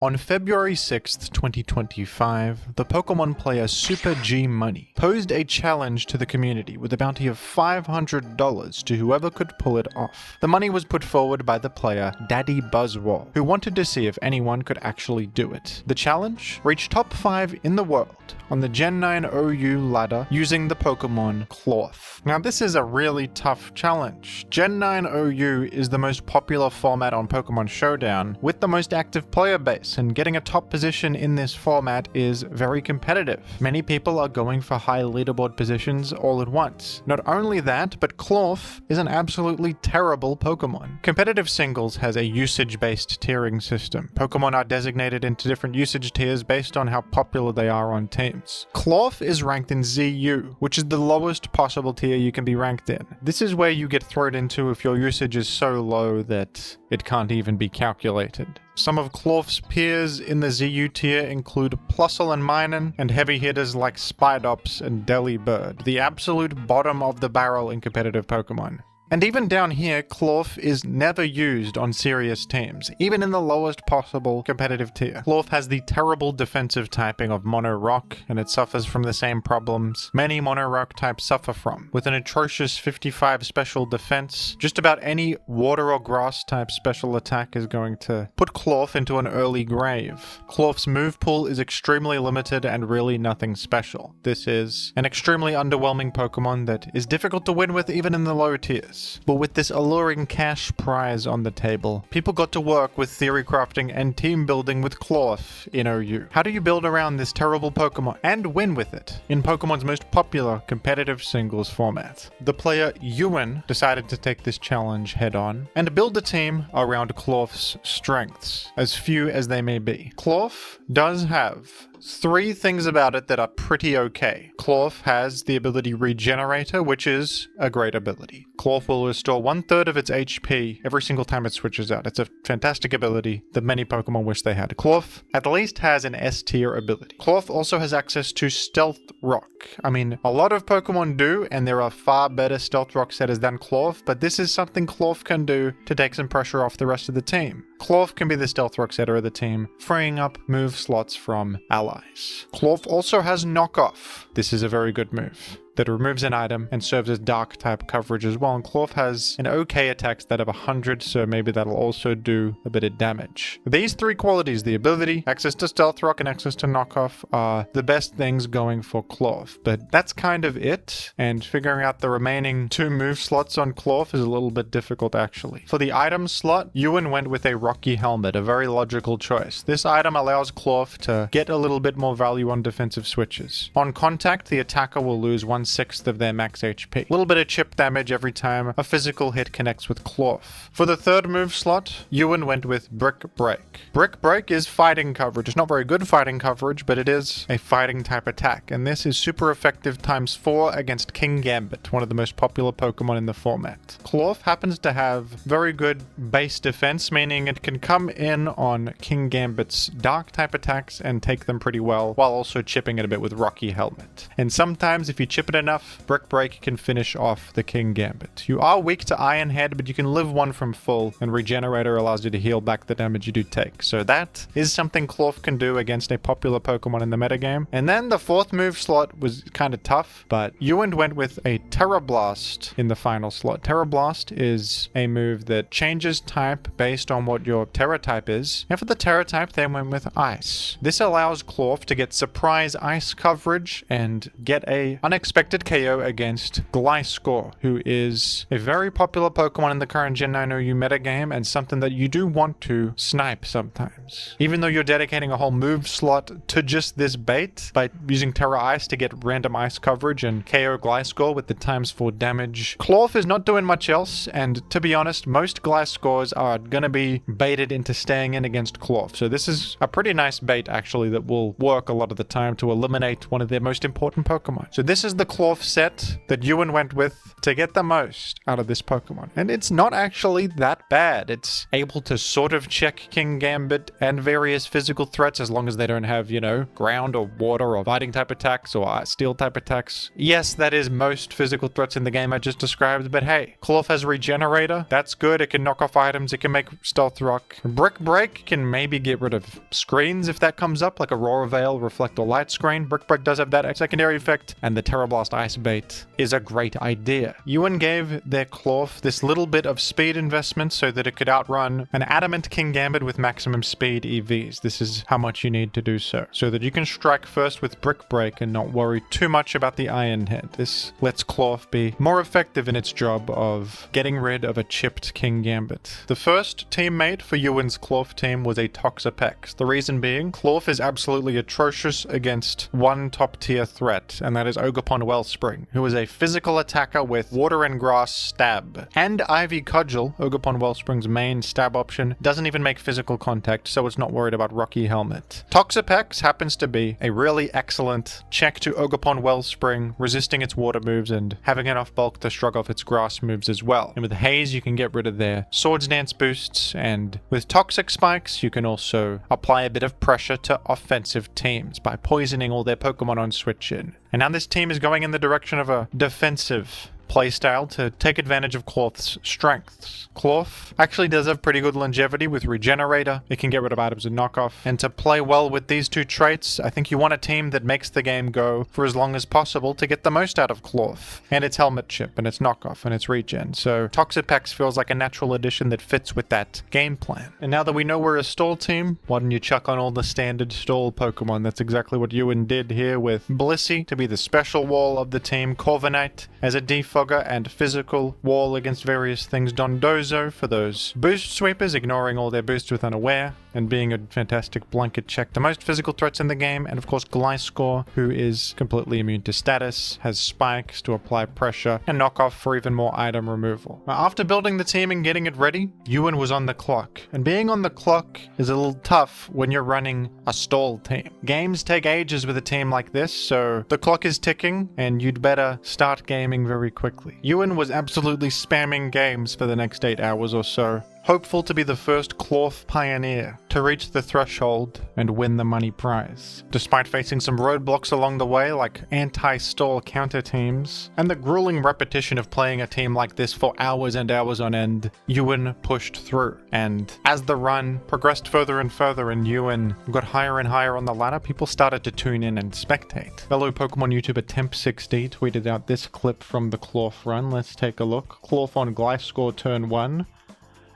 On February 6th, 2025, the Pokemon player SupaGMoney posed a challenge to the community with a bounty of $500 to whoever could pull it off. The money was put forward by the player DaddyBuzzwole, who wanted to see if anyone could actually do it. The challenge? Reach top 5 in the world on the Gen 9 OU ladder using the Pokemon Klawf. Now this is a really tough challenge. Gen 9 OU is the most popular format on Pokemon Showdown with the most active player base, and getting a top position in this format is very competitive. Many people are going for high leaderboard positions all at once. Not only that, but Klawf is an absolutely terrible Pokemon. Competitive singles has a usage-based tiering system. Pokemon are designated into different usage tiers based on how popular they are on teams. Klawf is ranked in ZU, which is the lowest possible tier you can be ranked in. This is where you get thrown into if your usage is so low that it can't even be calculated. Some of Klawf's peers in the ZU tier include Plusle and Minun, and heavy hitters like Spidops and Delibird, the absolute bottom of the barrel in competitive Pokemon. And even down here, Klawf is never used on serious teams, even in the lowest possible competitive tier. Klawf has the terrible defensive typing of Mono Rock, and it suffers from the same problems many Mono Rock types suffer from. With an atrocious 55 special defense, just about any water or grass type special attack is going to put Klawf into an early grave. Klawf's move pool is extremely limited and really nothing special. This is an extremely underwhelming Pokemon that is difficult to win with even in the lower tiers. But with this alluring cash prize on the table, people got to work with theory crafting and team building with Klawf in OU. How do you build around this terrible Pokemon and win with it in Pokemon's most popular competitive singles format? The player Ewin decided to take this challenge head on and build a team around Klawf's strengths, as few as they may be. Klawf does have 3 things about it that are pretty okay. Klawf has the ability Regenerator, which is a great ability. Klawf will restore 1/3 of its HP every single time it switches out. It's a fantastic ability that many Pokemon wish they had. Klawf at least has an S tier ability. Klawf also has access to Stealth Rock. I mean, a lot of Pokemon do, and there are far better Stealth Rock setters than Klawf, but this is something Klawf can do to take some pressure off the rest of the team. Klawf can be the Stealth Rock setter of the team, freeing up move slots from allies. Klawf also has Knockoff. This is a very good move that removes an item and serves as dark type coverage as well, and Klawf has an okay attack stat of 100, so maybe that'll also do a bit of damage. These 3 qualities, the ability, access to Stealth Rock, and access to Knockoff, are the best things going for Klawf, but that's kind of it, and figuring out the remaining 2 move slots on Klawf is a little bit difficult actually. For the item slot, Ewin went with a Rocky Helmet, a very logical choice. This item allows Klawf to get a little bit more value on defensive switches. On contact, the attacker will lose 1/6 of their max HP. A little bit of chip damage every time a physical hit connects with Klawf. For the 3rd move slot, Ewin went with Brick Break. Brick Break is fighting coverage. It's not very good fighting coverage, but it is a fighting type attack, and this is super effective ×4 against King Gambit, one of the most popular Pokemon in the format. Klawf happens to have very good base defense, meaning it can come in on King Gambit's dark type attacks and take them pretty well, while also chipping it a bit with Rocky Helmet. And sometimes if you chip it enough, Brick Break can finish off the King Gambit. You are weak to Iron Head, but you can live 1 from full, and Regenerator allows you to heal back the damage you do take. So that is something Klawf can do against a popular Pokemon in the metagame. And then the 4th move slot was kind of tough, but Ewin went with a Terra Blast in the final slot. Terra Blast is a move that changes type based on what your Terra type is, and for the Terra type they went with Ice. This allows Klawf to get surprise Ice coverage and get a unexpected KO against Gliscor, who is a very popular Pokemon in the current Gen 9 OU metagame, and something that you do want to snipe sometimes. Even though you're dedicating a whole move slot to just this bait, by using Terra Ice to get random ice coverage and KO Gliscor with the ×4 damage, Klawf is not doing much else, and to be honest, most Gliscors are gonna be baited into staying in against Klawf, so this is a pretty nice bait actually that will work a lot of the time to eliminate one of their most important Pokemon. So this is the Klawf set that Ewin went with to get the most out of this Pokemon. And it's not actually that bad. It's able to sort of check King Gambit and various physical threats as long as they don't have, you know, ground or water or fighting type attacks or steel type attacks. Yes, that is most physical threats in the game I just described, but hey, Klawf has Regenerator. That's good. It can knock off items. It can make Stealth Rock. Brick Break can maybe get rid of screens if that comes up, like Aurora Veil, Reflect or Light Screen. Brick Break does have that secondary effect, and the Terra Blast Ice Bait is a great idea. Ewin gave their Klawf this little bit of speed investment so that it could outrun an Adamant King Gambit with maximum speed EVs. This is how much you need to do so that you can strike first with Brick Break and not worry too much about the Iron Head. This lets Klawf be more effective in its job of getting rid of a chipped King Gambit. The first teammate for Ewin's Klawf team was a Toxapex. The reason being, Klawf is absolutely atrocious against one top tier threat, and that is Ogerpon Wellspring, who is a physical attacker with Water and Grass Stab. And Ivy Cudgel, Ogerpon Wellspring's main stab option, doesn't even make physical contact, so it's not worried about Rocky Helmet. Toxapex happens to be a really excellent check to Ogerpon Wellspring, resisting its water moves and having enough bulk to shrug off its grass moves as well. And with Haze, you can get rid of their Swords Dance boosts, and with Toxic Spikes, you can also apply a bit of pressure to offensive teams by poisoning all their Pokemon on switch in. And now this team is going in the direction of a defensive playstyle to take advantage of Klawf's strengths. Klawf actually does have pretty good longevity with Regenerator. It can get rid of items and knockoff. And to play well with these two traits, I think you want a team that makes the game go for as long as possible to get the most out of Klawf. And its Helmet Chip, and its knockoff, and its regen. So Toxapex feels like a natural addition that fits with that game plan. And now that we know we're a stall team, why don't you chuck on all the standard stall Pokemon? That's exactly what Ewin did here with Blissey to be the special wall of the team, Corviknight as a default and physical wall against various things, Dondozo for those boost sweepers, ignoring all their boosts with Unaware and being a fantastic blanket check to most physical threats in the game, and of course Gliscor, who is completely immune to status, has spikes to apply pressure, and knockoff for even more item removal. Now, after building the team and getting it ready, Ewin was on the clock, and being on the clock is a little tough when you're running a stall team. Games take ages with a team like this, so the clock is ticking, and you'd better start gaming very quickly. Ewin was absolutely spamming games for the next 8 hours or so, hopeful to be the first Klawf pioneer to reach the threshold and win the money prize. Despite facing some roadblocks along the way, like anti-stall counter teams, and the grueling repetition of playing a team like this for hours and hours on end, Ewin pushed through. And as the run progressed further and further and Ewin got higher and higher on the ladder, people started to tune in and spectate. Fellow Pokemon YouTuber Temp60 tweeted out this clip from the Klawf run. Let's take a look. Klawf on Gliscor turn 1.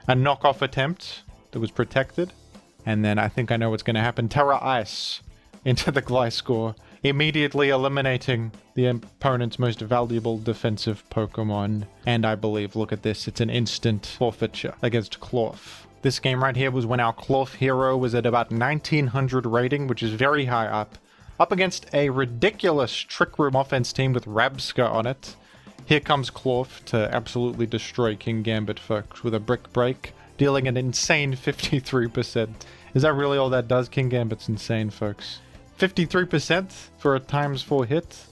A knockoff attempt that was protected. And then I think I know what's going to happen. Terra Ice into the Gliscor, immediately eliminating the opponent's most valuable defensive Pokemon. And I believe, look at this, it's an instant forfeiture against Klawf. This game right here was when our Klawf hero was at about 1900 rating, which is very high up against a ridiculous Trick Room offense team with Rabska on it. Here comes Klawf to absolutely destroy King Gambit, folks, with a Brick Break, dealing an insane 53%. Is that really all that does? King Gambit's insane, folks. 53% for a ×4 hit.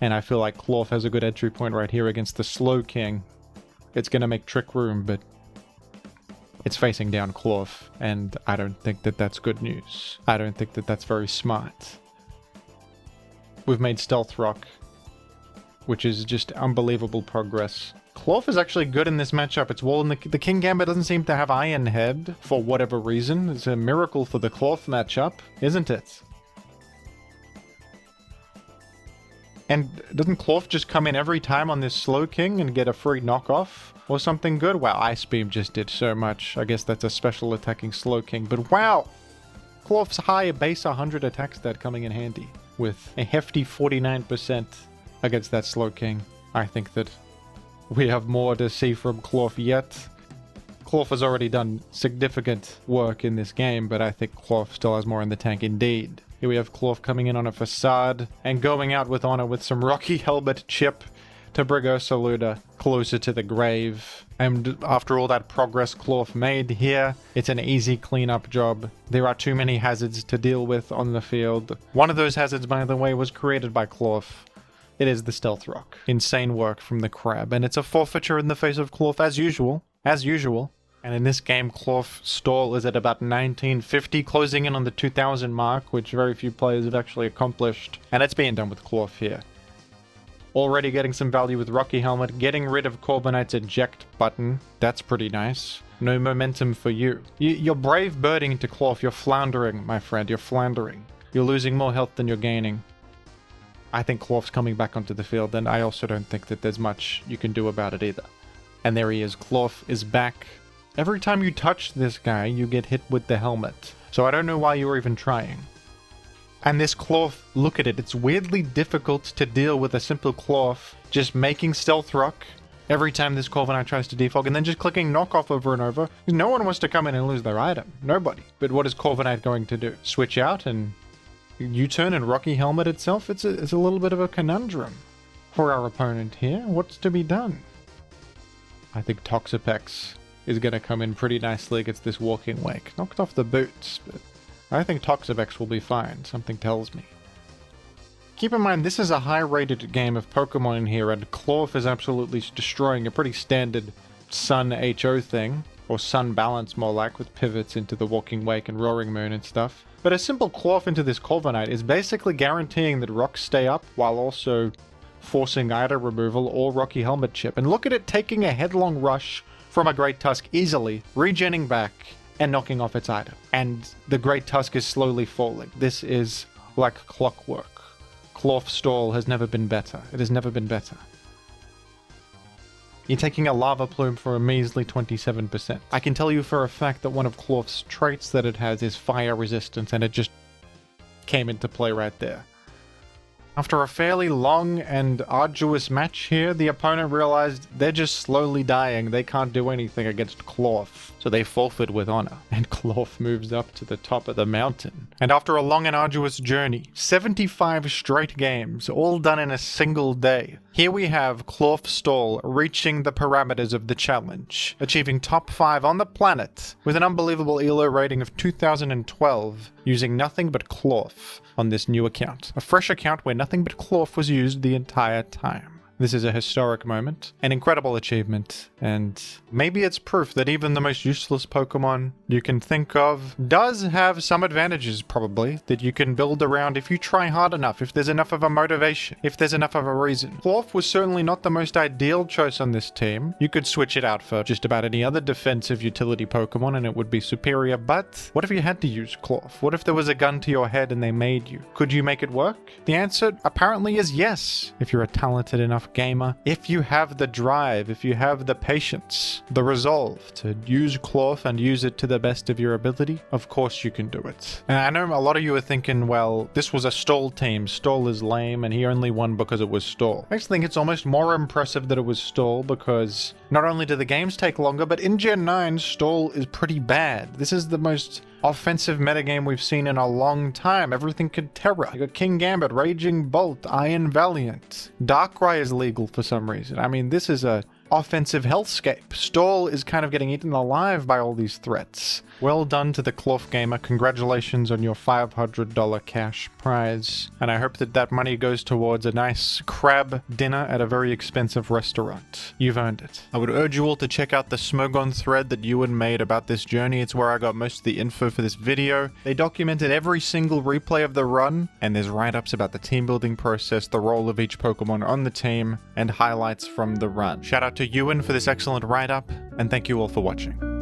And I feel like Klawf has a good entry point right here against the Slow King. It's going to make Trick Room, but it's facing down Klawf, and I don't think that that's good news. I don't think that that's very smart. We've made Stealth Rock, which is just unbelievable progress. Klawf is actually good in this matchup. It's wall, and the King Gambit doesn't seem to have Iron Head for whatever reason. It's a miracle for the Klawf matchup, isn't it? And doesn't Klawf just come in every time on this Slow King and get a free knockoff or something good? Wow, Ice Beam just did so much. I guess that's a special attacking Slow King, but wow! Klawf's high base 100 attack stat coming in handy with a hefty 49% against that Slow King. I think that we have more to see from Klawf yet. Klawf has already done significant work in this game, but I think Klawf still has more in the tank indeed. Here we have Klawf coming in on a Facade and going out with honor with some Rocky Helmet Chip to bring Ursaluda closer to the grave. And after all that progress Klawf made here, it's an easy cleanup job. There are too many hazards to deal with on the field. One of those hazards, by the way, was created by Klawf. It is the Stealth Rock. Insane work from the crab, and it's a forfeiture in the face of Klawf as usual. As usual. And in this game, Klawf stall is at about 1950, closing in on the 2000 mark, which very few players have actually accomplished. And it's being done with Klawf here. Already getting some value with Rocky Helmet, getting rid of Corbinite's eject button. That's pretty nice. No momentum for you. You're brave birding into Klawf. You're floundering, my friend. You're floundering. You're losing more health than you're gaining. I think Klawf's coming back onto the field, and I also don't think that there's much you can do about it either. And there he is. Klawf is back. Every time you touch this guy, you get hit with the helmet. So I don't know why you were even trying. And this Klawf, look at it. It's weirdly difficult to deal with a simple Klawf just making Stealth Rock every time this Corviknight tries to defog, and then just clicking knockoff over and over. No one wants to come in and lose their item. Nobody. But what is Corviknight going to do? Switch out and U-turn and Rocky Helmet itself? It's a little bit of a conundrum for our opponent here. What's to be done? I think Toxapex is going to come in pretty nicely against this Walking Wake. Knocked off the boots, but I think Toxapex will be fine. Something tells me. Keep in mind, this is a high-rated game of Pokemon in here, and Klawf is absolutely destroying a pretty standard Sun HO thing, or Sun Balance more like, with pivots into the Walking Wake and Roaring Moon and stuff. But a simple Klawf into this Corviknight is basically guaranteeing that rocks stay up while also forcing Ida removal or Rocky Helmet chip. And look at it taking a headlong rush from a Great Tusk easily, regenning back and knocking off its item. And the Great Tusk is slowly falling. This is like clockwork. Klawf stall has never been better. It has never been better. You're taking a Lava Plume for a measly 27%. I can tell you for a fact that one of Klawf's traits that it has is fire resistance, and it just came into play right there. After a fairly long and arduous match here, the opponent realized they're just slowly dying. They can't do anything against Klawf, so they forfeit with honor. And Klawf moves up to the top of the mountain. And after a long and arduous journey, 75 straight games, all done in a single day, here we have Klawf stall reaching the parameters of the challenge, achieving top 5 on the planet with an unbelievable ELO rating of 2012, using nothing but Klawf on this new account. A fresh account where nothing but Klawf was used the entire time. This is a historic moment, an incredible achievement, and maybe it's proof that even the most useless Pokemon you can think of does have some advantages, probably, that you can build around if you try hard enough, if there's enough of a motivation, if there's enough of a reason. Klawf was certainly not the most ideal choice on this team. You could switch it out for just about any other defensive utility Pokemon and it would be superior, but what if you had to use Klawf? What if there was a gun to your head and they made you? Could you make it work? The answer apparently is yes, if you're a talented enough gamer, if you have the drive, if you have the patience, the resolve to use Klawf and use it to the best of your ability, of course you can do it. And I know a lot of you are thinking, well, this was a stall team. Stall is lame and he only won because it was stall. I actually think it's almost more impressive that it was stall because not only do the games take longer, but in Gen 9, stall is pretty bad. This is the most offensive metagame we've seen in a long time. Everything could Terra. You got King Gambit, Raging Bolt, Iron Valiant. Darkrai is legal for some reason. I mean, this is a offensive hellscape. Stall is kind of getting eaten alive by all these threats. Well done to the Klawf gamer. Congratulations on your $500 cash prize. And I hope that that money goes towards a nice crab dinner at a very expensive restaurant. You've earned it. I would urge you all to check out the Smogon thread that Ewin made about this journey. It's where I got most of the info for this video. They documented every single replay of the run, and there's write-ups about the team building process, the role of each Pokemon on the team, and highlights from the run. Shout out to Ewin for this excellent write-up, and thank you all for watching.